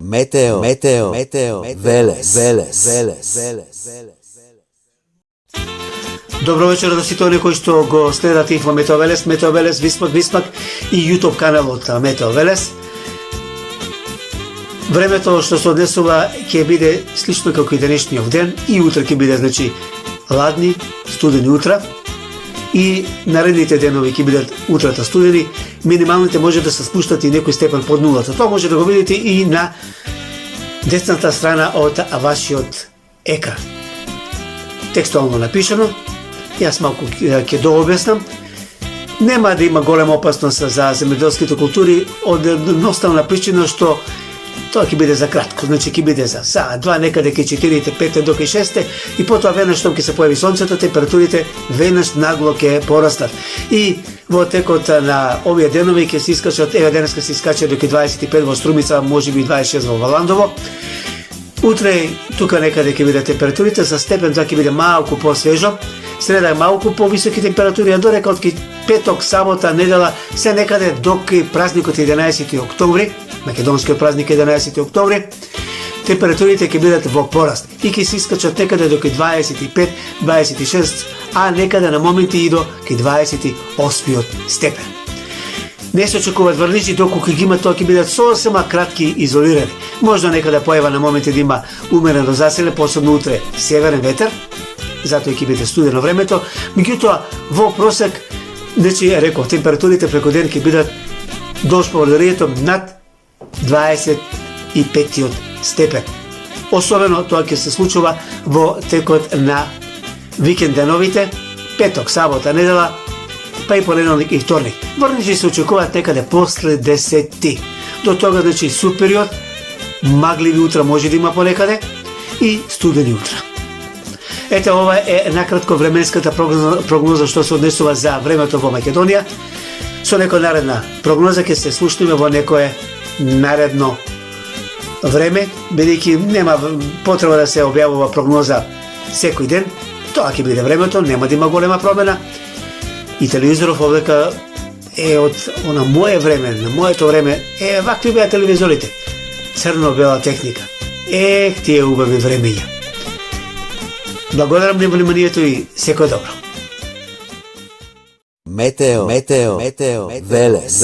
Meteo, Велес. Добро вечер на сите оние кои што го следат Инфо Метео Велес, Висмак и YouTube каналот Метео Велес. Времето што се однесува ќе биде слично како и денешниот ден и утре ќе биде ладни, студени утра и наредните денови ќе бидат утрата студени, минималните може да се спуштат и некој степен под нулата. Тоа може да го видите и на десната страна од вашиот екран. Текстуално напишано, јас малку ќе дообјаснам. Нема да има голема опасност за земјоделските култури од едноставна причина што тоа ќе биде за кратко, значи ќе биде за саат, два, некаде ке 4-5 до 6 и потоа веднаш што ќе се појави сонцето, температурите веднаш нагло ќе порастат. И во текот на овие денови ќе се искачат, еве денеска се искача до 25 во Струмица, можеби 26 во Валандово. Утре тука некаде ќе биде температурите за степен, тоа ќе биде малку посвежо. Среда е малку повисоки температури, а дорека од петок, сабота, недела, се некаде до празникот 11 октомври, македонскиот празник 11 октомври, температурите ќе бидат во пораст и ќе се искачат некаде до 25, 26, а некаде на моменти и до 28 степен. Не се очекуваат врнежи, доколку ќе има тоа ќе бидат сосема кратки изолирани. Можда некаде појава на моменти да има умерено заселе, посебно утре северен ветер, затоа ќе биде студено времето, меѓутоа во просек, значи реков, температурите преку ден ќе бидат до споредието над 25 степен. Особено тоа ќе се случува во текот на викенд деновите, петок, сабота, недела, па и понеделник и вторник. Врнежи се очекуваат некаде после 10. До тога, значи, сув период, магливи утра може да има понекаде и студени утра. Ете, ова е накратко временската прогноза што се однесува за времето во Македонија. Со некоја наредна прогноза ќе се слушнеме во некое наредно време, бидејќи нема потреба да се објавува прогноза секој ден. Тоа ќе биде времето, нема да има голема промена. И телевизоров овдека е од на моје време, на моето време, вакви беа телевизорите. Црно-бела техника. Тие убави времења. Благодарам на вниманието и секој добро. Метео, Велес.